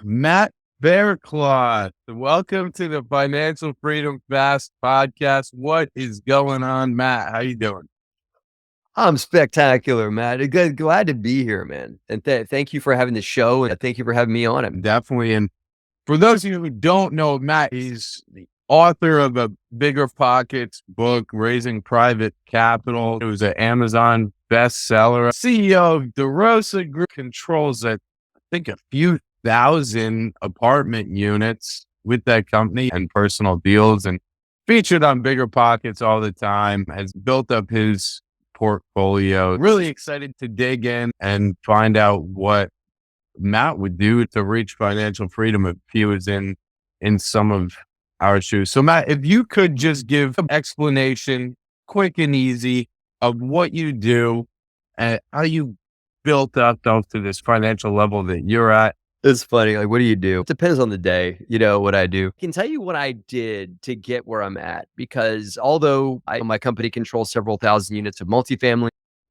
Matt Faircloth. Welcome to the Financial Freedom Fast podcast. What is going on, Matt? How you doing? I'm spectacular, Matt. Glad to be here, man. And thank you for having the show, and thank you for having me on it. Definitely. And for those of you who don't know, Matt, he's the author of a Bigger Pockets book, Raising Private Capital. It was an Amazon bestseller. CEO of Derosa Group, controls I think a few thousand apartment units with that company and personal deals, and featured on Bigger Pockets all the time, has built up his portfolio. Really excited to dig in and find out what Matt would do to reach financial freedom if he was in some of our shoes. So Matt, if you could just give an explanation, quick and easy, of what you do and how you built up to this financial level that you're at. It's funny. Like, what do you do? It depends on the day, what I do. I can tell you what I did to get where I'm at, because although my company controls several thousand units of multifamily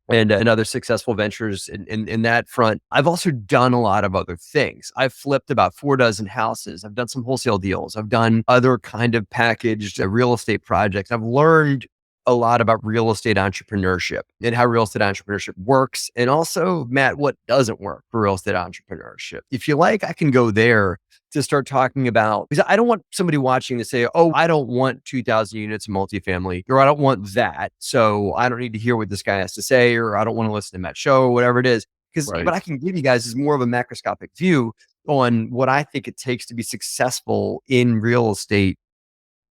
and other successful ventures in that front, I've also done a lot of other things. I've flipped about 4 dozen houses. I've done some wholesale deals. I've done other kind of packaged real estate projects. I've learned a lot about real estate entrepreneurship and how real estate entrepreneurship works. And also, Matt, what doesn't work for real estate entrepreneurship. If you like, I can go there to start talking about, because I don't want somebody watching to say, oh, I don't want 2,000 units of multifamily, or I don't want that, so I don't need to hear what this guy has to say, or I don't want to listen to Matt's show, or whatever it is. Because what I can give you guys is more of a macroscopic view on what I think it takes to be successful in real estate,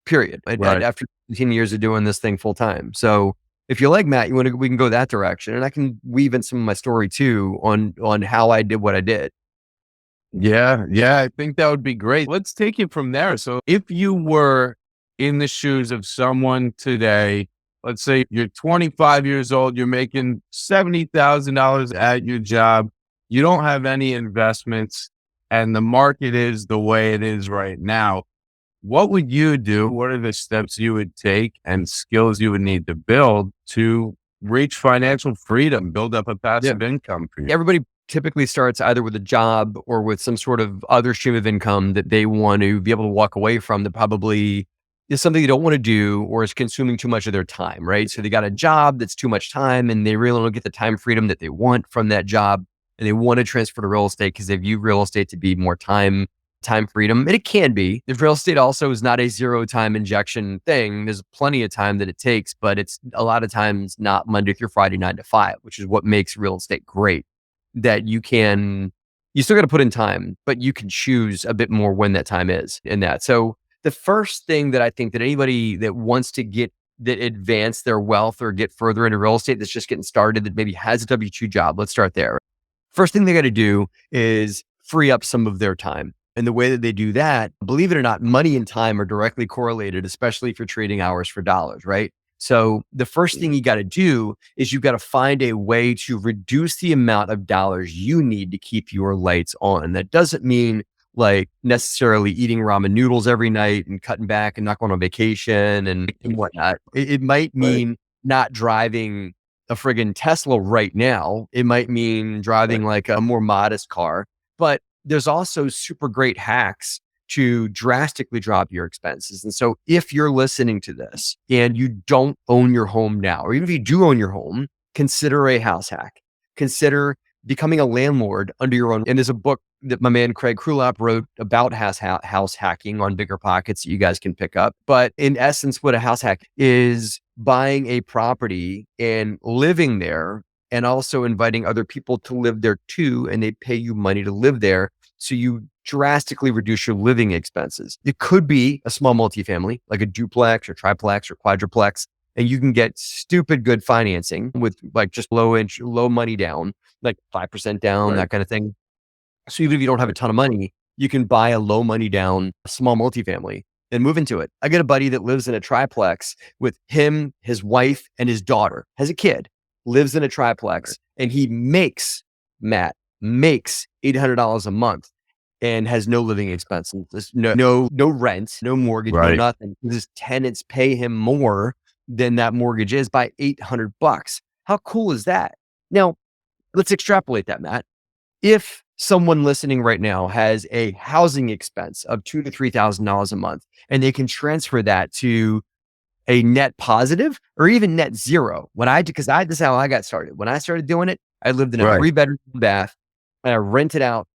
period. After 15 years of doing this thing full time. So if you like, Matt, we can go that direction, and I can weave in some of my story too on how I did what I did. Yeah, I think that would be great. Let's take it from there. So if you were in the shoes of someone today, let's say you're 25 years old, you're making $70,000 at your job, you don't have any investments, and the market is the way it is right now. What would you do? What are the steps you would take and skills you would need to build to reach financial freedom, build up a passive income for you? Everybody typically starts either with a job or with some sort of other stream of income that they want to be able to walk away from, that probably is something they don't want to do or is consuming too much of their time, right? So they got a job that's too much time, and they really don't get the time freedom that they want from that job, and they want to transfer to real estate because they view real estate to be more time freedom. And it can be. If real estate also is not a zero time injection thing, there's plenty of time that it takes, but it's a lot of times not Monday through Friday, 9 to 5, which is what makes real estate great. That you still got to put in time, but you can choose a bit more when that time is in that. So the first thing that I think that anybody that wants to advance their wealth or get further into real estate, that's just getting started, that maybe has a W-2 job, let's start there. First thing they got to do is free up some of their time. And the way that they do that, believe it or not, money and time are directly correlated, especially if you're trading hours for dollars, right? So the first thing you got to do is you've got to find a way to reduce the amount of dollars you need to keep your lights on. That doesn't mean like necessarily eating ramen noodles every night and cutting back and not going on vacation and whatnot. It might mean not driving a friggin' Tesla right now. It might mean driving like a more modest car, but there's also super great hacks to drastically drop your expenses. And so if you're listening to this and you don't own your home now, or even if you do own your home, consider a house hack. Consider becoming a landlord under your own. And there's a book that my man Craig Krulap wrote about house hacking on Bigger Pockets that you guys can pick up. But in essence, what a house hack is, buying a property and living there, and also inviting other people to live there too, and they pay you money to live there. So you drastically reduce your living expenses. It could be a small multifamily, like a duplex or triplex or quadruplex, and you can get stupid good financing with like just low money down, like 5% down, that kind of thing. So even if you don't have a ton of money, you can buy a low money down small multifamily and move into it. I got a buddy that lives in a triplex with him, his wife, and his daughter, has a kid, lives in a triplex, and he makes $800 a month and has no living expenses, no rent, no mortgage, no nothing. His tenants pay him more than that mortgage is by $800. How cool is that? Now, let's extrapolate that, Matt. If someone listening right now has a housing expense of $2,000 to $3,000 a month, and they can transfer that to a net positive or even net zero. This is how I got started. When I started doing it, I lived in a 3-bedroom bath, and I rented out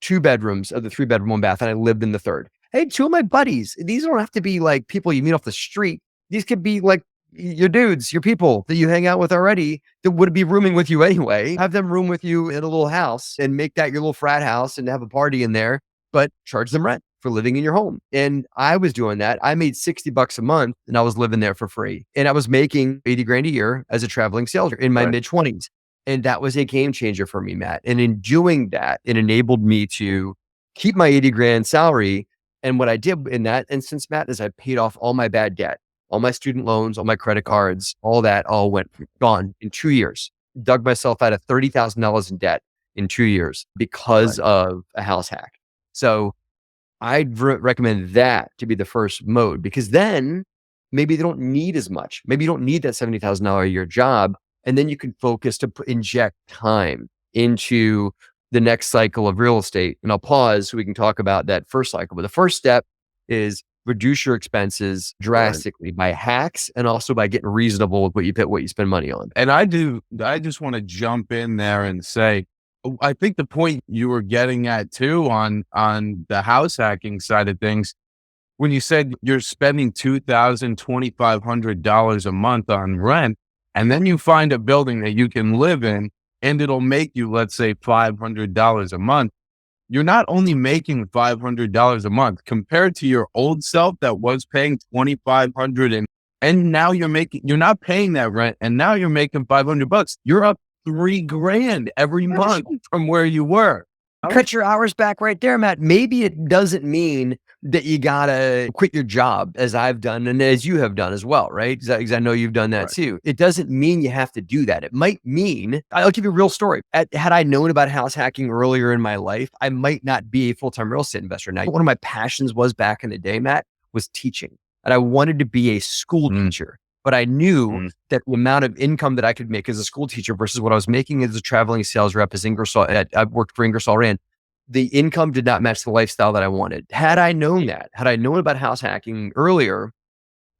2 bedrooms of the 3-bedroom 1 bath, and I lived in the third. Hey, 2 of my buddies, these don't have to be like people you meet off the street. These could be like your dudes, your people that you hang out with already that would be rooming with you anyway. Have them room with you in a little house and make that your little frat house and have a party in there, but charge them rent for living in your home. And I was doing that. I made $60 a month and I was living there for free. And I was making 80 grand a year as a traveling sales in my mid 20s. And that was a game changer for me, Matt. And in doing that, it enabled me to keep my 80 grand salary. And what I did in that instance, Matt, is I paid off all my bad debt, all my student loans, all my credit cards, all that all went gone in 2 years. Dug myself out of $30,000 in debt in 2 years because of a house hack. So I'd recommend that to be the first mode, because then maybe they don't need as much. Maybe you don't need that $70,000 a year job. And then you can focus to inject time into the next cycle of real estate. And I'll pause so we can talk about that first cycle. But the first step is reduce your expenses drastically by hacks and also by getting reasonable with what you spend money on. And I just want to jump in there and say, I think the point you were getting at too on the house hacking side of things, when you said you're spending $2,000, $2,500 a month on rent, and then you find a building that you can live in and it'll make you, let's say, $500 a month. You're not only making $500 a month compared to your old self that was paying $2,500 and now you're not paying that rent and now you're making $500. You're up $3,000 every month from where you were. Cut your hours back right there, Matt. Maybe it doesn't mean that you gotta quit your job, as I've done and as you have done as well, right? Because I know you've done that too. It doesn't mean you have to do that. It might mean, I'll give you a real story. Had I known about house hacking earlier in my life, I might not be a full-time real estate investor. Now, one of my passions was back in the day, Matt, was teaching. And I wanted to be a school teacher. But I knew that the amount of income that I could make as a school teacher versus what I was making as a traveling sales rep as Ingersoll, I worked for Ingersoll Rand, the income did not match the lifestyle that I wanted. Had I known that, had I known about house hacking earlier,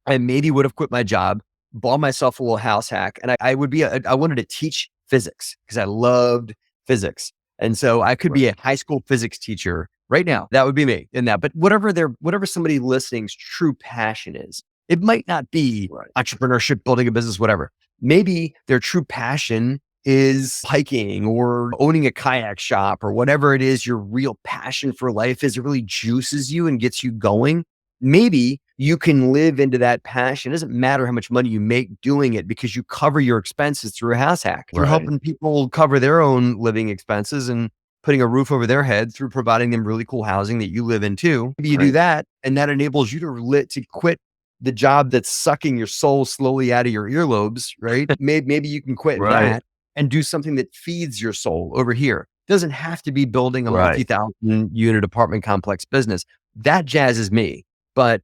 I maybe would have quit my job, bought myself a little house hack, and I wanted to teach physics because I loved physics. And so I could be a high school physics teacher right now. That would be me in that. But whatever somebody listening's true passion is, it might not be entrepreneurship, building a business, whatever. Maybe their true passion is hiking or owning a kayak shop or whatever it is your real passion for life is. It really juices you and gets you going. Maybe you can live into that passion. It doesn't matter how much money you make doing it because you cover your expenses through a house hack. You're helping people cover their own living expenses and putting a roof over their head through providing them really cool housing that you live in too. Maybe you do that, and that enables you to quit the job that's sucking your soul slowly out of your earlobes, right? Maybe you can quit that and do something that feeds your soul over here. It doesn't have to be building a multi-thousand unit apartment complex business. That jazzes me, but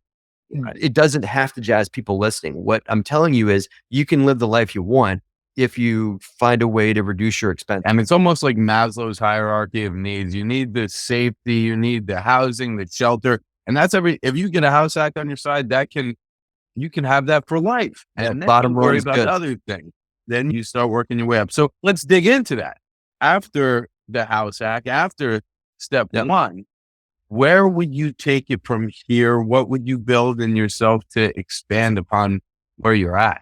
it doesn't have to jazz people listening. What I'm telling you is you can live the life you want if you find a way to reduce your expenses. And it's almost like Maslow's hierarchy of needs. You need the safety, you need the housing, the shelter. And that's if you get a house hack on your side, you can have that for life. And then bottom worry line is about good. other things. Then you start working your way up. So let's dig into that. After the house hack, after step one, where would you take it from here? What would you build in yourself to expand upon where you're at?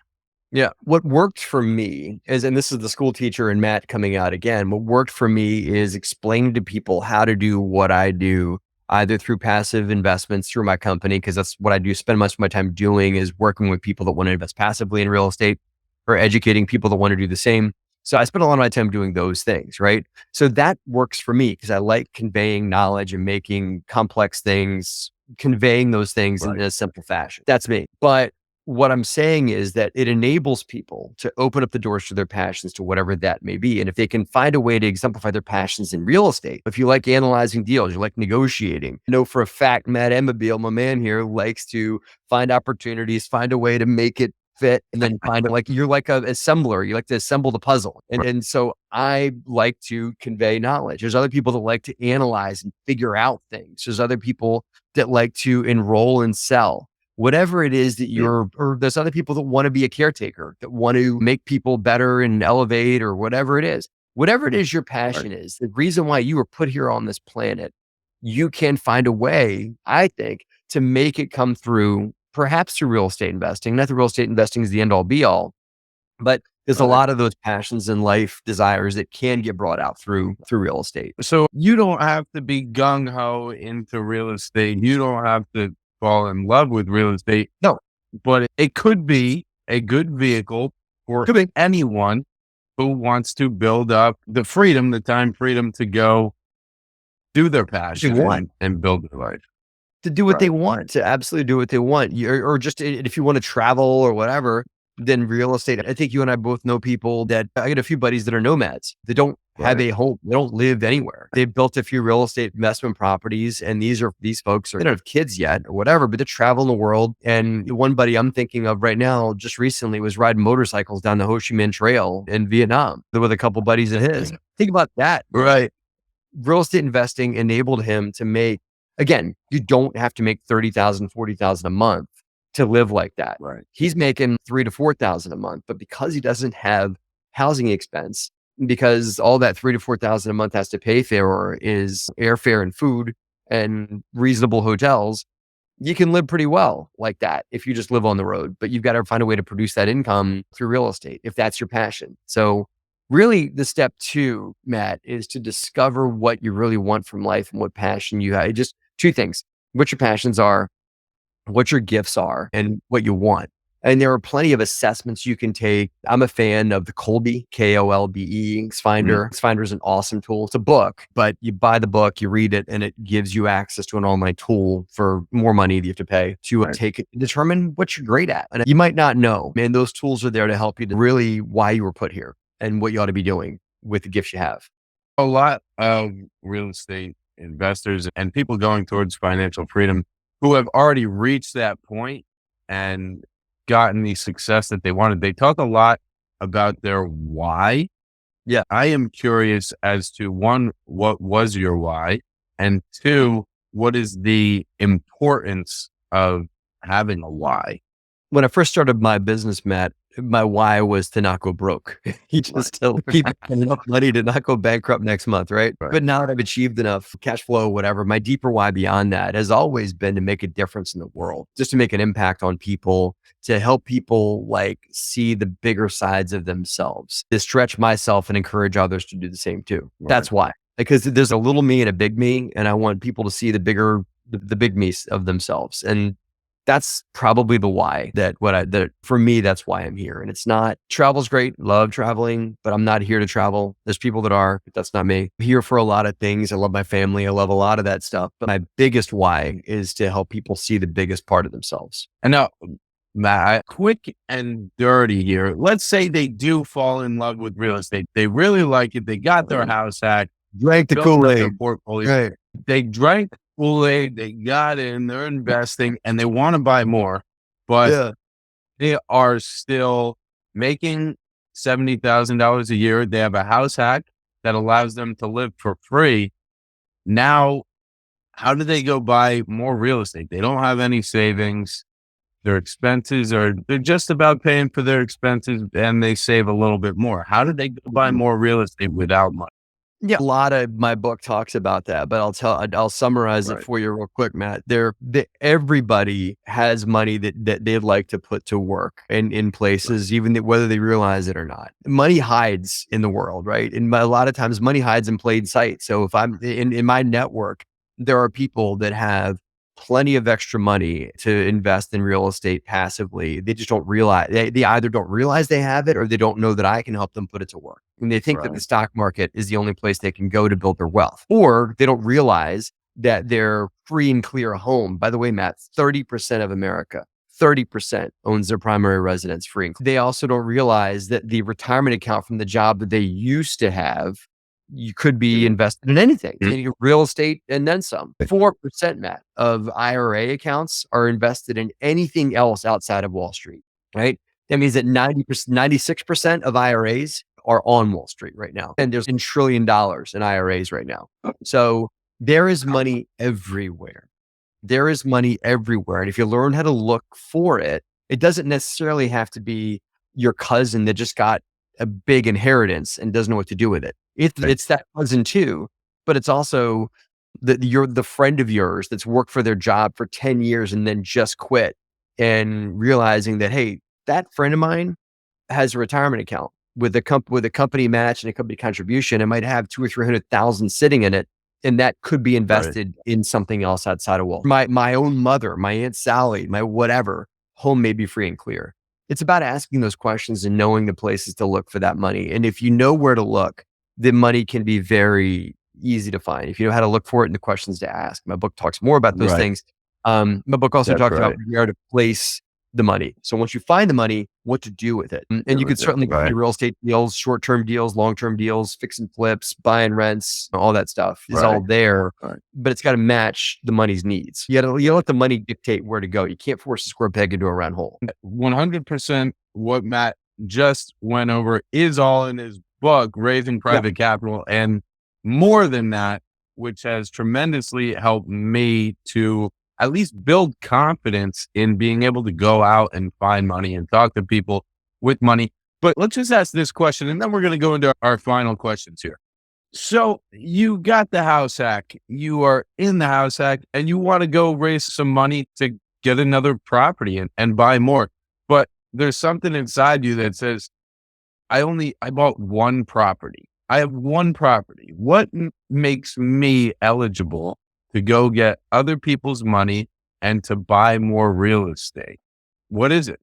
Yeah. What worked for me is, and this is the school teacher and Matt coming out again, what worked for me is explaining to people how to do what I do, either through passive investments through my company, because that's what I do. Spend much of my time doing is working with people that want to invest passively in real estate or educating people that want to do the same. So I spend a lot of my time doing those things, right? So that works for me because I like conveying knowledge and making complex things, conveying those things in a simple fashion. That's me. But what I'm saying is that it enables people to open up the doors to their passions, to whatever that may be. And if they can find a way to exemplify their passions in real estate, if you like analyzing deals, you like negotiating, I know for a fact, Matt Emmobile, my man here, likes to find opportunities, find a way to make it fit and then find it. Like you're like a assembler. You like to assemble the puzzle. And so I like to convey knowledge. There's other people that like to analyze and figure out things. There's other people that like to enroll and sell. Whatever it is that or there's other people that want to be a caretaker, that want to make people better and elevate or whatever it is. Whatever it is your passion is, the reason why you were put here on this planet, you can find a way, I think, to make it come through, perhaps through real estate investing. Not that real estate investing is the end all be all, but there's a lot of those passions in life, desires that can get brought out through real estate. So you don't have to be gung ho into real estate. You don't have to fall in love with real estate. No, but it could be a good vehicle for anyone who wants to build up the freedom, the time freedom to go do their passion and build their life. To do what they want, to absolutely do what they want. Or just if you want to travel or whatever, then real estate. I think you and I both know people that I get a few buddies that are nomads. They don't have a home. They don't live anywhere. They've built a few real estate investment properties, and these folks they don't have kids yet or whatever, but they travel the world. And one buddy I'm thinking of right now, just recently, was riding motorcycles down the Ho Chi Minh Trail in Vietnam with a couple buddies of his. Think about that. Right. Real estate investing enabled him to make, again, you don't have to make $30,000, $40,000 a month to live like that. Right. He's making $3,000 to $4,000 a month, but because he doesn't have housing expense, because all that $3,000 to $4,000 a month has to pay for is airfare and food and reasonable hotels, you can live pretty well like that if you just live on the road. But you've got to find a way to produce that income through real estate if that's your passion. So really, the step 2, Matt, is to discover what you really want from life and what passion you have. Just 2 things: what your passions are, what your gifts are, and what you want. And there are plenty of assessments you can take. I'm a fan of the Kolbe, Kolbe Finder. Finder is an awesome tool. It's a book, but you buy the book, you read it, and it gives you access to an online tool for more money that you have to pay to take it, determine what you're great at. And you might not know, man, those tools are there to help you to really why you were put here and what you ought to be doing with the gifts you have. A lot of real estate investors and people going towards financial freedom who have already reached that point and gotten the success that they wanted, they talk a lot about their why. Yeah. I am curious as to 1, what was your why? And 2, what is the importance of having a why? When I first started my business, Matt, my why was to not go broke. Just to keep enough money to not go bankrupt next month, right? But now that I've achieved enough cash flow, whatever, my deeper why beyond that has always been to make a difference in the world, just to make an impact on people, to help people like see the bigger sides of themselves, to stretch myself and encourage others to do the same too. That's why. Because there's a little me and a big me, and I want people to see the big me of themselves. And that's probably the why that for me, that's why I'm here. And it's not, travel's great, love traveling, but I'm not here to travel. There's people that are, but that's not me. I'm here for a lot of things. I love my family. I love a lot of that stuff. But my biggest why is to help people see the biggest part of themselves. And now, Matt, quick and dirty here. Let's say they do fall in love with real estate. They really like it. They got their house hack. Drank the Kool-Aid. Right. They drank Kool-Aid, they got in, they're investing, and they want to buy more, but they are still making $70,000 a year. They have a house hack that allows them to live for free. Now, how do they go buy more real estate? They don't have any savings. Their expenses they're just about paying for their expenses, and they save a little bit more. How do they go buy more real estate without money? Yeah, a lot of my book talks about that, but I'll summarize it for you real quick, Matt. Everybody has money that they'd like to put to work in places, even whether they realize it or not. Money hides in the world, right? And a lot of times money hides in plain sight. So if I'm in my network, there are people that have plenty of extra money to invest in real estate passively. They just don't realize, they either don't realize they have it or they don't know that I can help them put it to work. And they think that the stock market is the only place they can go to build their wealth, or they don't realize that they're free and clear a home. By the way, Matt, 30% of America, 30% owns their primary residence free. They also don't realize that the retirement account from the job that they used to have, you could be invested in anything, real estate and then some. 4%, Matt, of IRA accounts are invested in anything else outside of Wall Street, right? That means that 90%, 96% of IRAs are on Wall Street right now. And there's $1 trillion in IRAs right now. So there is money everywhere. There is money everywhere. And if you learn how to look for it, it doesn't necessarily have to be your cousin that just got a big inheritance and doesn't know what to do with it. It's that cousin too, but it's also you're the friend of yours that's worked for their job for 10 years and then just quit, and realizing that, hey, that friend of mine has a retirement account with a company match and a company contribution. It might have 200,000 or 300,000 sitting in it, and that could be invested in something else outside of Wall. My own mother, my Aunt Sally, my whatever, home may be free and clear. It's about asking those questions and knowing the places to look for that money. And if you know where to look, the money can be very easy to find. If you know how to look for it and the questions to ask. My book talks more about those things. My book also talks about where to place the money. So once you find the money, what to do with it. And you can certainly buy real estate deals, short-term deals, long-term deals, fix and flips, buy and rents, all that stuff is all there, but it's got to match the money's needs. You let the money dictate where to go. You can't force a square peg into a round hole. 100% what Matt just went over is all in his book, Raising Private Capital. And more than that, which has tremendously helped me to at least build confidence in being able to go out and find money and talk to people with money. But let's just ask this question, and then we're going to go into our final questions here. So you got the house hack, you are in the house hack, and you want to go raise some money to get another property and buy more. But there's something inside you that says, I bought one property. I have one property. What makes me eligible to go get other people's money and to buy more real estate? What is it?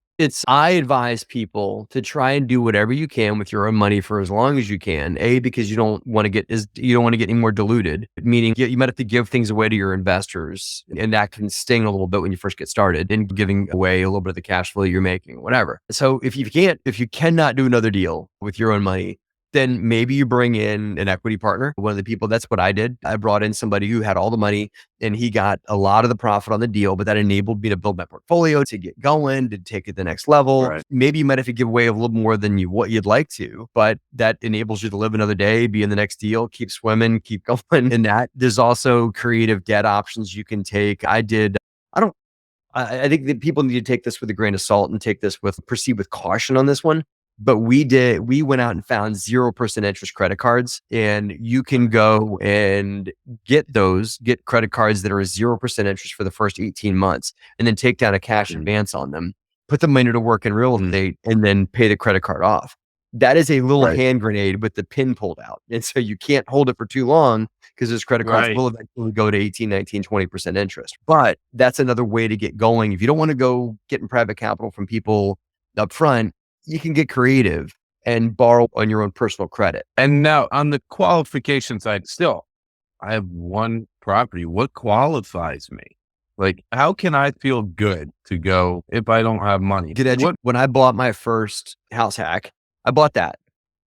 I advise people to try and do whatever you can with your own money for as long as you can. Because you don't want to get any more diluted, meaning you might have to give things away to your investors, and that can sting a little bit when you first get started and giving away a little bit of the cash flow you're making, whatever. So if you cannot do another deal with your own money, then maybe you bring in an equity partner. One of the people, that's what I did. I brought in somebody who had all the money and he got a lot of the profit on the deal, but that enabled me to build my portfolio, to get going, to take it to the next level. Maybe you might have to give away a little more than what you'd like to, but that enables you to live another day, be in the next deal, keep swimming, keep going. And that there's also creative debt options you can take. I think that people need to take this with a grain of salt and proceed with caution on this one. But we went out and found 0% interest credit cards, and you can go and get credit cards that are 0% interest for the first 18 months and then take down a cash advance on them, put the money to work in real estate, and then pay the credit card off. That is a little hand grenade with the pin pulled out. And so you can't hold it for too long because those credit cards will eventually go to 18, 19, 20% interest. But that's another way to get going. If you don't want to go getting private capital from people up front, you can get creative and borrow on your own personal credit. And now on the qualification side, still, I have one property. What qualifies me? Like, how can I feel good to go if I don't have money? When I bought my first house hack, I bought that.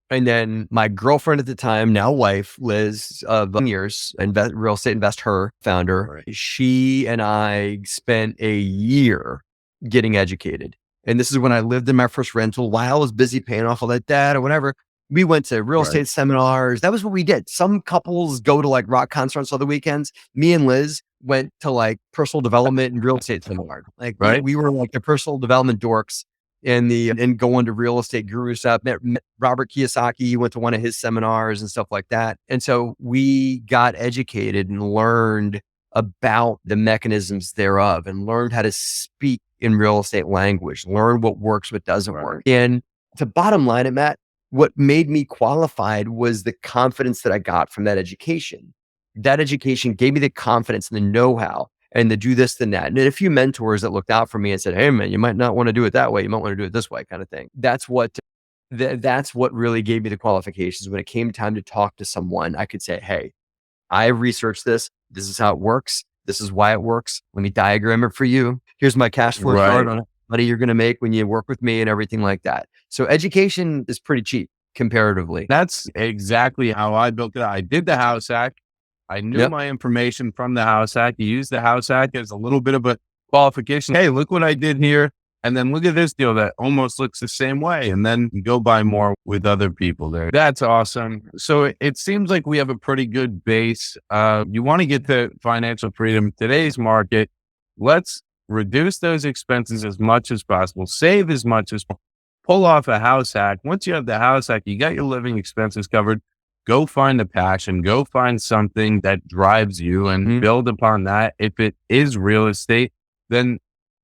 And then my girlfriend at the time, now wife, Liz, of years, real estate investor, founder, she and I spent a year getting educated. And this is when I lived in my first rental while I was busy paying off all that debt or whatever. We went to real estate seminars. That was what we did. Some couples go to like rock concerts on the weekends. Me and Liz went to like personal development and real estate seminars. Like we were like the personal development dorks and going to real estate guru stuff. Met Robert Kiyosaki, went to one of his seminars and stuff like that. And so we got educated and learned about the mechanisms thereof and learned how to speak in real estate language, learn what works, what doesn't work. And to bottom line it, Matt, what made me qualified was the confidence that I got from that education. That education gave me the confidence and the know-how and to do this and that. And a few mentors that looked out for me and said, hey man, you might not want to do it that way. You might want to do it this way, kind of thing. That's what really gave me the qualifications. When it came time to talk to someone, I could say, hey, I researched this. This is how it works. This is why it works. Let me diagram it for you. Here's my cash flow chart on how much money you're going to make when you work with me and everything like that. So education is pretty cheap comparatively. That's exactly how I built it. I did the house hack. I knew my information from the house hack. You used the house hack as a little bit of a qualification. Hey, look what I did here. And then look at this deal that almost looks the same way. And then you go buy more with other people there. That's awesome. So it seems like we have a pretty good base. You want to get to financial freedom. Today's market, let's reduce those expenses as much as possible, save as much as possible, pull off a house hack. Once you have the house hack, you got your living expenses covered. Go find a passion, go find something that drives you and build upon that. If it is real estate, then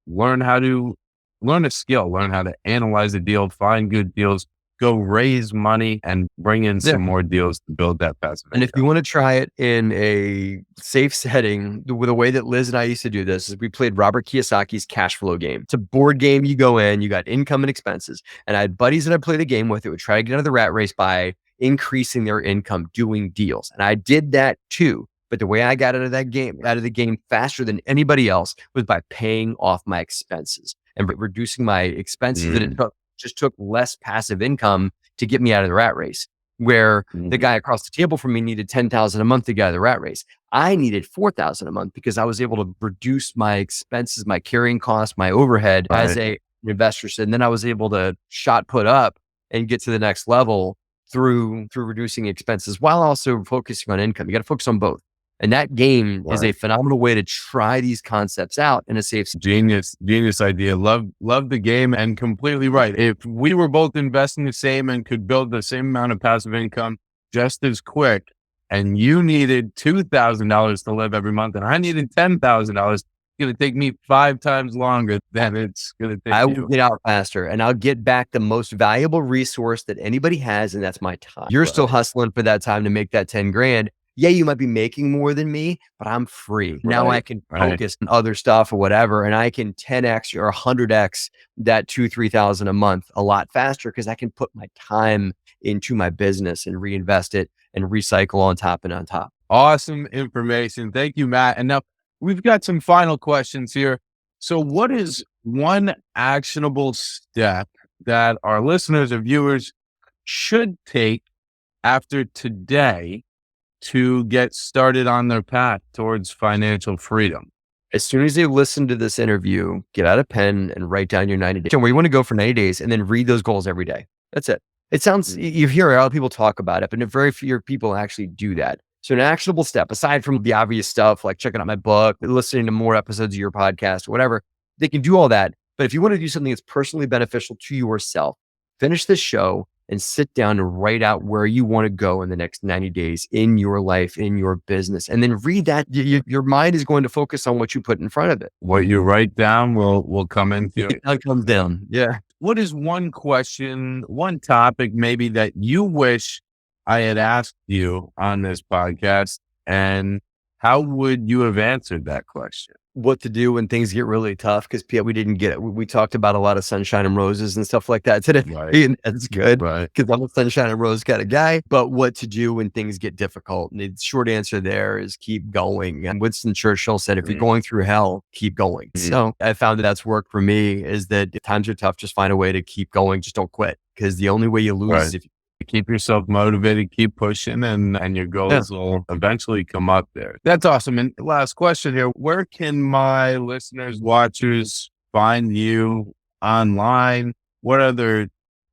learn a skill, learn how to analyze a deal, find good deals, go raise money and bring in some more deals to build that passive And income. if you want to try it in a safe setting, the way that Liz and I used to do this is we played Robert Kiyosaki's cash flow game. It's a board game. You go in, you got income and expenses. And I had buddies that I played the game with that would try to get out of the rat race by increasing their income doing deals. And I did that too. But the way I got out of the game faster than anybody else was by paying off my expenses and reducing my expenses. That it just took less passive income to get me out of the rat race. Where the guy across the table from me needed $10,000 a month to get out of the rat race. I needed $4,000 a month because I was able to reduce my expenses, my carrying costs, my overhead as a investor. And then I was able to shot put up and get to the next level through reducing expenses while also focusing on income. You got to focus on both. And that game is a phenomenal way to try these concepts out in a safe. Genius idea. Love the game and completely right. If we were both investing the same and could build the same amount of passive income just as quick, and you needed $2,000 to live every month and I needed $10,000, it's going to take me 5 times longer than it's going to take I you. will get out faster and I'll get back the most valuable resource that anybody has. And that's my time. You're still hustling for that time to make that 10 grand. Yeah, you might be making more than me, but I'm free. Now I can focus on other stuff or whatever. And I can 10X or 100X that $2,000-$3,000 a month a lot faster because I can put my time into my business and reinvest it and recycle on top and on top. Awesome information. Thank you, Matt. And now we've got some final questions here. So what is one actionable step that our listeners or viewers should take after today to get started on their path towards financial freedom? As soon as they listen to this interview, get out a pen and write down your 90 days, where you want to go for 90 days, and then read those goals every day. That's it. It sounds, you hear a lot of people talk about it, but very few people actually do that. So an actionable step, aside from the obvious stuff like checking out my book, listening to more episodes of your podcast, whatever, they can do all that. But if you want to do something that's personally beneficial to yourself, finish this show and sit down and write out where you want to go in the next 90 days in your life, in your business. And then read that. Your mind is going to focus on what you put in front of it. What you write down will come into it. It comes down. Yeah. What is one question, one topic maybe that you wish I had asked you on this podcast, and how would you have answered that question? What to do when things get really tough, because we didn't get it. We talked about a lot of sunshine and roses and stuff like that today. And that's good because I'm a sunshine and rose kind of guy. But what to do when things get difficult? And the short answer there is keep going. And Winston Churchill said, if you're going through hell, keep going. So I found that that's worked for me, is that if times are tough, just find a way to keep going. Just don't quit, because the only way you lose is if you keep yourself motivated, keep pushing, and your goals will eventually come up there. That's awesome. And last question here, where can my listeners, watchers find you online? What other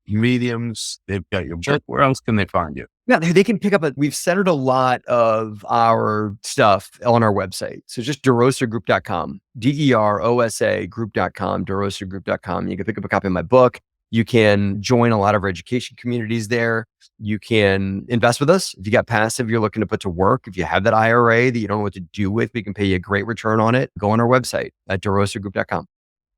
mediums? They've got your book. Where else can they find you? Yeah, they can pick up we've centered a lot of our stuff on our website. So just derosagroup.com, DEROSA group.com, derosagroup.com. You can pick up a copy of my book. You can join a lot of our education communities there. You can invest with us. If you got passive you're looking to put to work, if you have that IRA that you don't know what to do with, we can pay you a great return on it. Go on our website at derosagroup.com.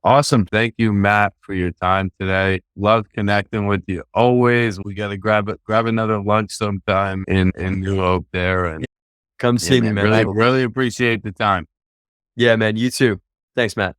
Awesome. Thank you, Matt, for your time today. Love connecting with you always. We got to grab another lunch sometime in New Hope there. And come see me, man. Really appreciate the time. Yeah, man. You too. Thanks, Matt.